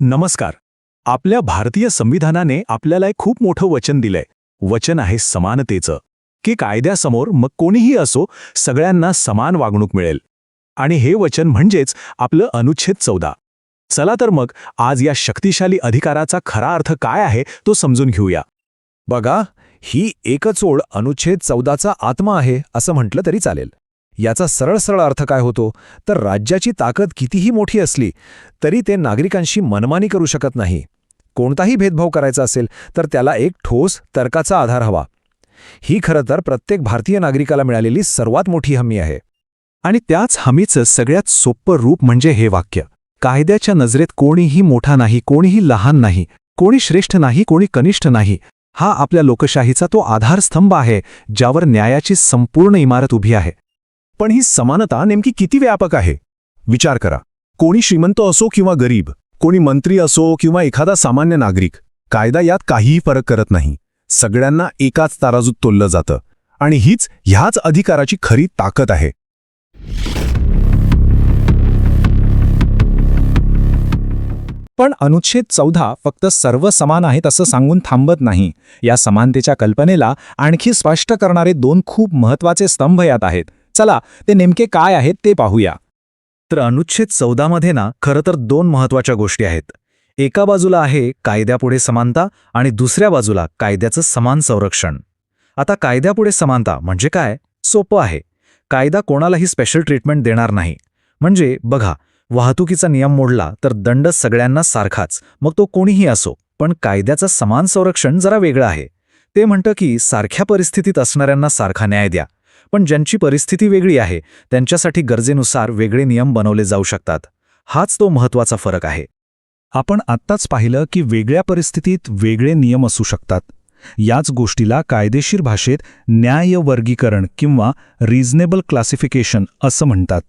नमस्कार. आपल्या भारतीय संविधानाने आपल्याला एक खूप मोठं वचन दिलंय. वचन आहे समानतेचं, की कायद्यासमोर मग कोणीही असो सगळ्यांना समान वागणूक मिळेल. आणि हे वचन म्हणजेच आपलं अनुच्छेद 14. चला तर मग आज या शक्तिशाली अधिकाराचा खरा अर्थ काय आहे तो समजून घेऊया. बघा, ही एकच ओळ अनुच्छेद 14चा आत्मा आहे असं म्हटलं तरी चालेल. याचा सरळ अर्थ काय होतो तर राज्याची ताकद कितीही मोठी असली तरी ते नागरिकांशी मनमानी करू शकत नाही. कोणताही भेदभाव करायचा असेल तर त्याला एक ठोस तर्काचा आधार हवा. ही खरं तर प्रत्येक भारतीय नागरिकाला मिळालेली सर्वात मोठी हमी आहे. आणि त्याच हमीचं सगळ्यात सोपं रूप म्हणजे हे वाक्य. कायद्याच्या नजरेत कोणीही मोठा नाही, कोणीही लहान नाही, कोणी श्रेष्ठ नाही, कोणी कनिष्ठ नाही. हा आपल्या लोकशाहीचा तो आधारस्तंभ आहे ज्यावर न्यायाची संपूर्ण इमारत उभी आहे. पण ही समानता नेमकी किती व्यापक आहे? विचार करा. कोणी श्रीमंत असो किंवा गरीब, कोणी मंत्री असो किंवा एखादा सामान्य नागरिक, कायदा यात काहीही फरक करत नाही. सगळ्यांना एकाच तराजूत तोललं जातं. आणि ह्याच अधिकाराची खरी ताकद आहे. पण अनुच्छेद 14 फक्त सर्व समान आहेत असं सांगून थांबत नाही. या समानतेच्या कल्पनेला आणखी स्पष्ट करणारे दोन खूप महत्त्वाचे स्तंभ यात आहेत. चला ते नेमके काय आहेत ते पाहूया. तर अनुच्छेद 14 मध्ये खरं तर दोन महत्त्वाच्या गोष्टी आहेत. एका बाजूला आहे कायद्यापुढे समानता आणि दुसऱ्या बाजूला कायद्याचं समान संरक्षण. आता कायद्यापुढे समानता म्हणजे काय? सोपं आहे. कायदा कोणालाही स्पेशल ट्रीटमेंट देणार नाही. म्हणजे बघा, वाहतुकीचा नियम मोडला तर दंड सगळ्यांना सारखाच, मग तो कोणीही असो. पण कायद्याचं समान संरक्षण जरा वेगळं आहे. ते म्हणतं की सारख्या परिस्थितीत असणाऱ्यांना सारखा न्याय द्या, पण ज्यांची परिस्थिती वेगळी आहे त्यांच्यासाठी गरजेनुसार वेगळे नियम बनवले जाऊ शकतात. हाच तो महत्त्वाचा फरक आहे. आपण आत्ताच पाहिलं की वेगळ्या परिस्थितीत वेगळे नियम असू शकतात. याच गोष्टीला कायदेशीर भाषेत न्याय वर्गीकरण किंवा रिझनेबल क्लासिफिकेशन असं म्हणतात.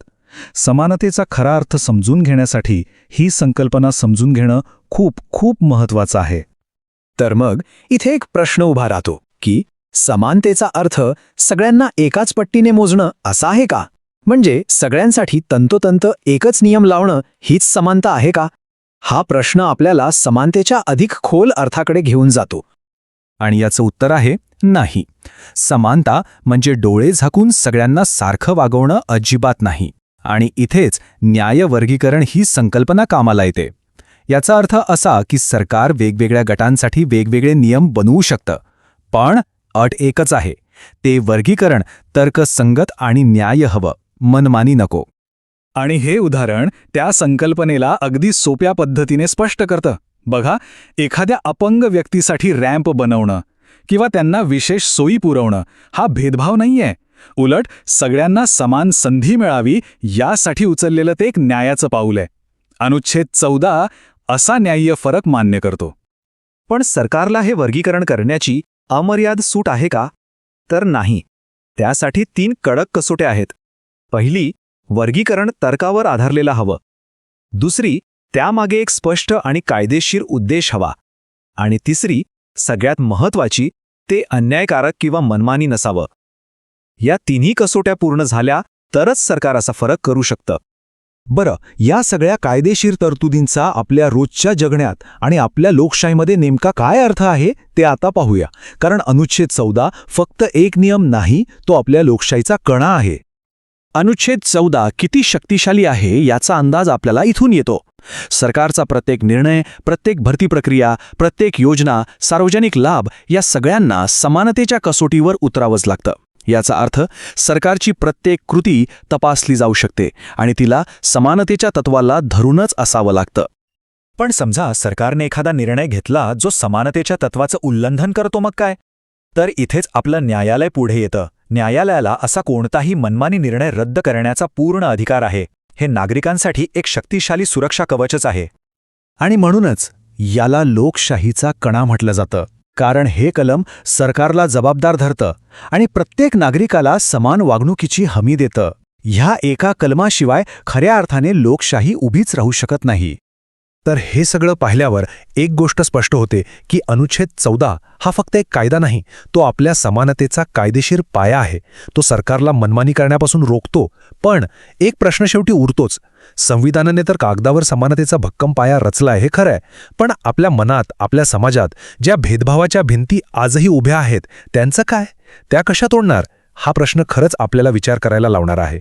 समानतेचा खरा अर्थ समजून घेण्यासाठी ही संकल्पना समजून घेणं खूप खूप महत्त्वाचं आहे. तर मग इथे एक प्रश्न उभा राहतो की समानतेचा अर्थ सगळ्यांना एकाच पट्टीने मोजणं असा आहे का? म्हणजे सगळ्यांसाठी तंतोतंत एकच नियम लावणं हीच समानता आहे का? हा प्रश्न आपल्याला समानतेच्या अधिक खोल अर्थाकडे घेऊन जातो. आणि याचं उत्तर आहे नाही. समानता म्हणजे डोळे झाकून सगळ्यांना सारखं वागवणं अजिबात नाही. आणि इथेच न्याय वर्गीकरण ही संकल्पना कामाला येते. याचा अर्थ असा की सरकार वेगवेगळ्या गटांसाठी वेगवेगळे नियम बनवू शकतं, पण अट एकच आहे, ते वर्गीकरण तर्कसंगत आणि न्याय हवं, मनमानी नको. आणि हे उदाहरण त्या संकल्पनेला अगदी सोप्या पद्धतीने स्पष्ट करतं. बघा, एखाद्या अपंग व्यक्तीसाठी रॅम्प बनवणं किंवा त्यांना विशेष सोयी पुरवणं हा भेदभाव नाहीये. उलट सगळ्यांना समान संधी मिळावी यासाठी उचललेलं ते एक न्यायाचं पाऊल आहे. अनुच्छेद 14 असा न्याय्य फरक मान्य करतो. पण सरकारला हे वर्गीकरण करण्याची अमर्याद सूट आहे का? तर नाही. त्यासाठी 3 कडक कसोट्या आहेत. पहिली, वर्गीकरण तर्कावर आधारलेला हवं. दुसरी, त्यामागे एक स्पष्ट आणि कायदेशीर उद्देश हवा. आणि तिसरी, सगळ्यात महत्त्वाची, ते अन्यायकारक किंवा मनमानी नसावं. या तिन्ही कसोट्या पूर्ण झाल्या तरच सरकार असा फरक करू शकतं. बरं, या सगळ्या कायदेशीर तरतुदींचा आपल्या रोजच्या जगण्यात आणि आपल्या लोकशाहीमध्ये नेमका काय अर्थ आहे ते आता पाहूया. कारण अनुच्छेद 14 फक्त एक नियम नाही, तो आपल्या लोकशाहीचा कणा आहे. अनुच्छेद 14 किती शक्तिशाली आहे याचा अंदाज आपल्याला इथून येतो. सरकारचा प्रत्येक निर्णय, प्रत्येक भरती प्रक्रिया, प्रत्येक योजना, सार्वजनिक लाभ या सगळ्यांना समानतेच्या कसोटीवर उतरावंच लागतं. याचा अर्थ सरकारची प्रत्येक कृती तपासली जाऊ शकते आणि तिला समानतेच्या तत्वाला धरूनच असावं लागतं. पण समजा सरकारने एखादा निर्णय घेतला जो समानतेच्या तत्वाचं उल्लंघन करतो, मग काय? तर इथेच आपलं न्यायालय पुढे येतं. न्यायालयाला असा कोणताही मनमानी निर्णय रद्द करण्याचा पूर्ण अधिकार आहे. हे नागरिकांसाठी एक शक्तिशाली सुरक्षा कवचच आहे. आणि म्हणूनच याला लोकशाहीचा कणा म्हटलं जातं. कारण हे कलम सरकारला जबाबदार धरतं आणि प्रत्येक नागरिकाला समान वागणुकीची हमी देतं. ह्या एका कलमाशिवाय खऱ्या अर्थाने लोकशाही उभीच राहू शकत नाही. तर हे सगळं पाहिल्यावर एक गोष्ट स्पष्ट होते की अनुच्छेद 14 हा फक्त एक कायदा नाही, तो आपल्या समानतेचा कायदेशीर पाया आहे. तो सरकारला मनमानी करण्यापासून रोखतो. पण एक प्रश्न शेवटी उरतोच. संविधानाने तर कागदावर समानतेचा भक्कम पाया रचलाय हे खरं आहे, पण आपल्या मनात, आपल्या समाजात ज्या भेदभावाच्या भिंती आजही उभ्या आहेत त्यांचं काय? त्या कशा तोडणार? हा प्रश्न खरंच आपल्याला विचार करायला लावणार आहे.